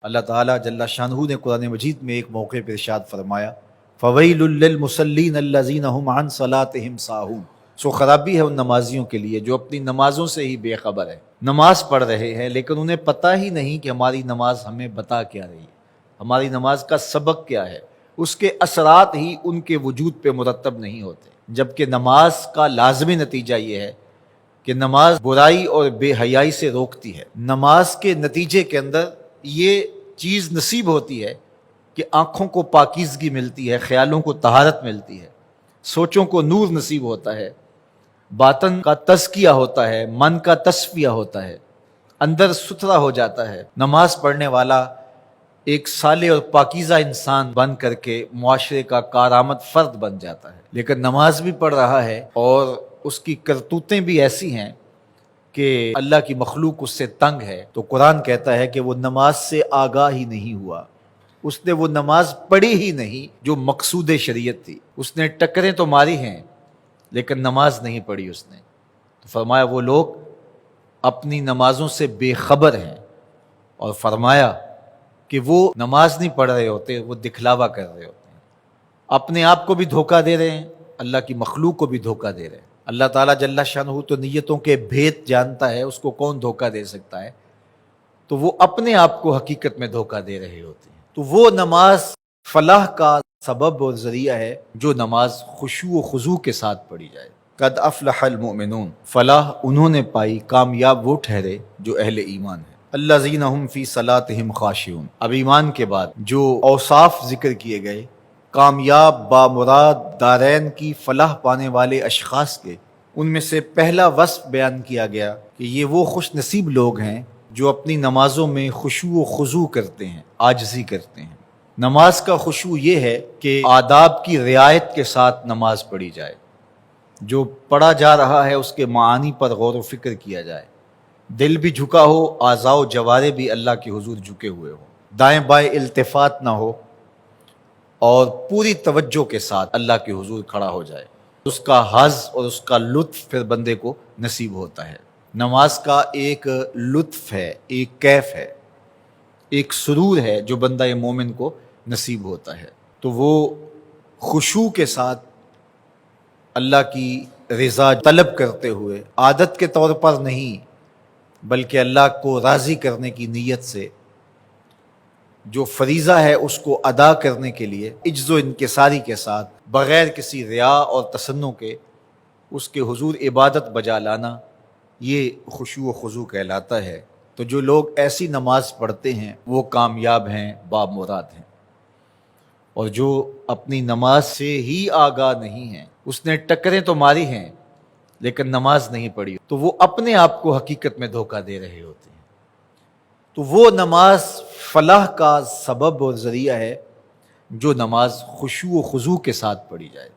اللہ تعالیٰ جل شانہ نے قرآن مجید میں ایک موقع پر ارشاد فرمایا فویل للمصلین الذین هم عن صلاتهم ساہون، سو خرابی ہے ان نمازیوں کے لیے جو اپنی نمازوں سے ہی بے خبر ہے، نماز پڑھ رہے ہیں لیکن انہیں پتہ ہی نہیں کہ ہماری نماز ہمیں بتا کیا رہی ہے، ہماری نماز کا سبق کیا ہے، اس کے اثرات ہی ان کے وجود پہ مرتب نہیں ہوتے، جبکہ نماز کا لازمی نتیجہ یہ ہے کہ نماز برائی اور بے حیائی سے روکتی ہے۔ نماز کے نتیجے کے اندر یہ چیز نصیب ہوتی ہے کہ آنکھوں کو پاکیزگی ملتی ہے، خیالوں کو طہارت ملتی ہے، سوچوں کو نور نصیب ہوتا ہے، باطن کا تزکیہ ہوتا ہے، من کا تصفیہ ہوتا ہے، اندر ستھرا ہو جاتا ہے۔ نماز پڑھنے والا ایک صالح اور پاکیزہ انسان بن کر کے معاشرے کا کارآمد فرد بن جاتا ہے، لیکن نماز بھی پڑھ رہا ہے اور اس کی کرتوتیں بھی ایسی ہیں کہ اللہ کی مخلوق اس سے تنگ ہے، تو قرآن کہتا ہے کہ وہ نماز سے آگاہ ہی نہیں ہوا، اس نے وہ نماز پڑھی ہی نہیں جو مقصود شریعت تھی، اس نے ٹکریں تو ماری ہیں لیکن نماز نہیں پڑھی اس نے۔ تو فرمایا وہ لوگ اپنی نمازوں سے بے خبر ہیں، اور فرمایا کہ وہ نماز نہیں پڑھ رہے ہوتے، وہ دکھلاوا کر رہے ہوتے ہیں، اپنے آپ کو بھی دھوکہ دے رہے ہیں، اللہ کی مخلوق کو بھی دھوکہ دے رہے ہیں۔ اللہ تعالیٰ جل شانہ تو نیتوں کے بھید جانتا ہے، اس کو کون دھوکہ دے سکتا ہے، تو وہ اپنے آپ کو حقیقت میں دھوکہ دے رہے ہوتے ہیں۔ تو وہ نماز فلاح کا سبب اور ذریعہ ہے جو نماز خشوع و خضوع کے ساتھ پڑھی جائے۔ قد افلح المؤمنون، فلاح انہوں نے پائی، کامیاب وہ ٹھہرے جو اہل ایمان ہیں۔ الذین هم فی صلاتہم خاشعون، اب ایمان کے بعد جو اوصاف ذکر کیے گئے کامیاب بامراد دارین کی فلاح پانے والے اشخاص کے، ان میں سے پہلا وصف بیان کیا گیا کہ یہ وہ خوش نصیب لوگ ہیں جو اپنی نمازوں میں خشوع و خضوع کرتے ہیں، عاجزی کرتے ہیں۔ نماز کا خشوع یہ ہے کہ آداب کی رعایت کے ساتھ نماز پڑھی جائے، جو پڑھا جا رہا ہے اس کے معانی پر غور و فکر کیا جائے، دل بھی جھکا ہو، اعضاء و جوارح بھی اللہ کے حضور جھکے ہوئے ہوں، دائیں بائیں التفات نہ ہو، اور پوری توجہ کے ساتھ اللہ کے حضور کھڑا ہو جائے، اس کا حظ اور اس کا لطف پھر بندے کو نصیب ہوتا ہے۔ نماز کا ایک لطف ہے، ایک کیف ہے، ایک سرور ہے جو بندہ مومن کو نصیب ہوتا ہے، تو وہ خشوع کے ساتھ اللہ کی رضا طلب کرتے ہوئے، عادت کے طور پر نہیں بلکہ اللہ کو راضی کرنے کی نیت سے، جو فریضہ ہے اس کو ادا کرنے کے لیے عجز و انکساری کے ساتھ بغیر کسی ریا اور تصنع کے اس کے حضور عبادت بجا لانا، یہ خشوع و خضوع کہلاتا ہے۔ تو جو لوگ ایسی نماز پڑھتے ہیں وہ کامیاب ہیں، بامراد ہیں، اور جو اپنی نماز سے ہی آگاہ نہیں ہیں، اس نے ٹکریں تو ماری ہیں لیکن نماز نہیں پڑھی، تو وہ اپنے آپ کو حقیقت میں دھوکہ دے رہے ہوتے ہیں۔ تو وہ نماز فلاح کا سبب اور ذریعہ ہے جو نماز خشوع و خضوع کے ساتھ پڑھی جائے۔